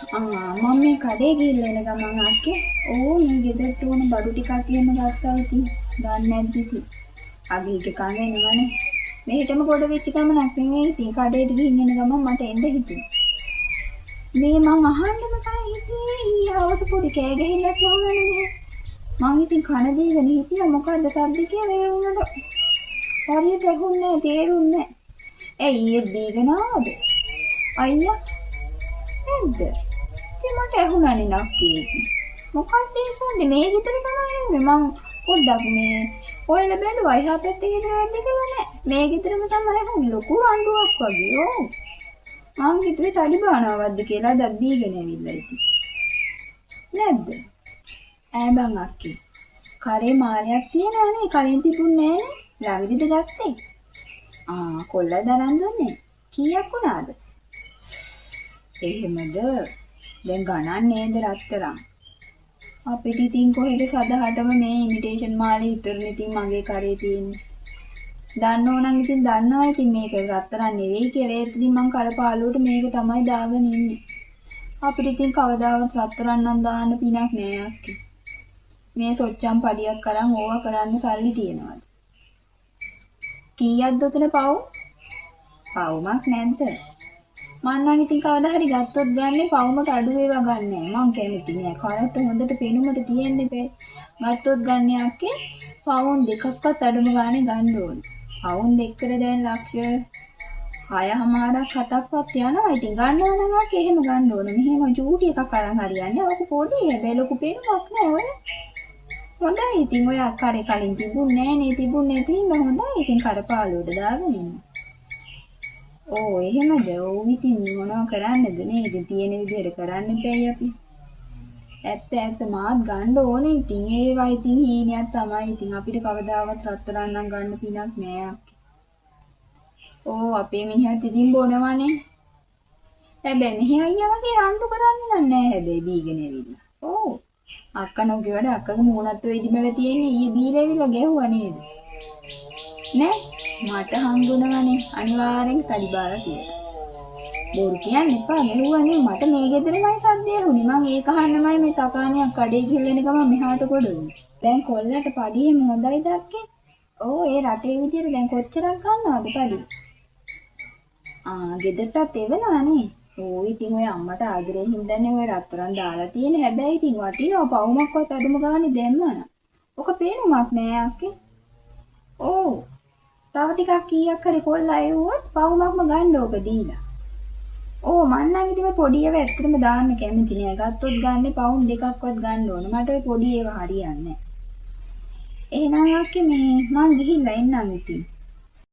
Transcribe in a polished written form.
මම මේ කඩේ ගිහිල්ලා එන ගමන් අක්කේ මේ ගෙදරට ඕන බඩු ටිකක් එහෙම ගත්තා ඉතින් දන්නේ නැද්ද ඉතින් අගේක කන එනවනේ මෙහෙටම ගොඩ වෙච්ච ගමනක් නෙමෙයි ඉතින් කඩේට ගිහින් එන ගමන් මට එන්න හිතුණා මේ මං අහන්නම කයි හිටියේ ඊ හවස පොඩි කෑ ගහලා කොහොමද මං ඉතින් කන දීගෙන හිටියා මොකද්ද සද්ද කියලා ඒ වුණාට හරියට ඇහුන්නේ තේරුන්නේ නැහැ ඊයේ දීගෙන ආවද අයියා නේද ඉතින් මට ඇහුණානේ නක්කේ මොකක්ද ඒ සද්ද මේ ගෙදර තමයි එන්නේ මං පොඩ්ඩක් මේ ඔයලා බැලුවා එහා පැත්තේ ගෙදර වැඩ කියලා නෑ මේ ගෙදරම තමයි ඇහුනේ ලොකු අඬුවක් වගේ මං හිතුවේ තඩි බානවද්ද කියලා දත් බීගෙන ඇවිල්ලා ඉතින් නැද්ද ඈ බං අක්කේ කරේ මාරයක් තියනවනේ කලින් තිබුණේ නෑනේ ළඟදිද ගත්තේ කොල්ලා දරන් දුන්නේ කීයක් වුණාද එහෙමද දැන් ගණන් නේද රත්තරන් අපිට ඉතින් කොහෙද සදහටම මේ ඉමිටේෂන් මාලේ ඉතුරුනේ ඉතින් මගේ කරේ තියෙන්නේ දන්නෝ නම් ඉතින් දන්නවා ඉතින් මේක රත්තරන් නෙවෙයි කියලා ඒත් ඉතින් මං කරපාලුවට මේක තමයි දාගෙන ඉන්නේ අපිට ඉතින් කවදාවත් රත්තරන් නම් දාන්න පිනක් නෑ අක්කේ මේ සොච්චම් පඩියක් අරන් ඕවා කරන්න සල්ලි තියනවාද කීයක්ද උතන පවුමක් නැද්ද මං නම් ඉතින් කවදා හරි ගත්තොත් ගන්නේ පවුමට අඩු ඒවා ගන්නෑ මං කැමති නෑ කරට හොඳට පෙනුමට තියෙන්න බෑ ගත්තොත් ගන්නේ අක්කේ පවුන් දෙකක්වත් අඩුම ගානේ ගන්න ඕනේ පවුන් දෙකකට දැන් ලක්ෂ 6මාරක් 7ක්වත් යනවා ඉතින් ගන්නවා නම් අක්කේ එහෙම ගන්න ඕනේ මෙහෙම චූටි එකක් අරන් හරියන්නේ ඔක පොඩි හැබැයි ලොකු පෙනුමක් නෑ ඔය හොඳයි ඉතින් ඔය කරේ කලින් තිබුණේ නෑනේ තිබුණේ තියෙන හොඳයි ඉතින් කරපාලුවට දාගෙන ඉන්න එහෙමද ඉතින් මොනවා කරන්නද නේද තියෙන විදිහට කරන්න බෑයි අපි ඇත්ත මාත් ගන්න ඕනේ ඉතින් ඒවා ඉතින් හීනයක් තමයි ඉතින් අපිට කවදාවත් රත්තරන් නම් ගන්න පිනක් නෑ අක්කේ අපේ මිනිහත් ඉතින් බොනවනේ හැබැයි මෙහි අයියා වගේ රණ්ඩු කරන්නේ නෑ හැබැයි බීගෙන ඇවිල්ලා අක්කා නෝගේ වැඩ අක්කගේ මූණත් ඔය ඉදිමල තියෙන්නේ ඊයේ බීලා ඇවිල්ලා ගැහුවා නේද නෑ මට හම්බුණානේ අනිවාර්යෙන් කඩි බාලා තියෙනවා. බොරු කියන්නේ එපා නෙළුවනේ මට මේ ගෙදරමයි සද්දේ ඇහුනේ. මං ඒක අහන්නමයි මේ තකාණියක් කඩේ ගිහලා එන ගමන් මෙහාට ගොඩුනේ. දැන් කොල්ලට පඩියෙම හොඳයිද අක්කේ? ඒ රටේ විදියට දැන් කොච්චරක් ගන්නවද පඩි? ගෙදරටත් එවනවනේ. ඉතින් ඔය අම්මට ආදරේ හින්දානේ ඔය රත්තරන් දාලා තියෙන. හැබැයි ඉතින් වටිනවා පවුමක්වත් අඩුම ගානේ දැම්මන. ඔක පේනුමක් නෑ අක්කේ. තව ටිකක් කීයක් හරි කොල්ලා එවුවොත් පවුමක්ම ගන්න ඕක දීලා. මං නම් ඉතින් පොඩි ඒවා ඇත්තටම දාන්න කැමති නෑ. ගත්තොත් ගන්නේ පවුම් දෙකක්වත් ගන්න ඕන. මට ඔය පොඩි ඒවා හරියන්නේ නෑ. එහෙනම් අක්කේ මං ගිහිල්ලා එන්නම් ඉතින්.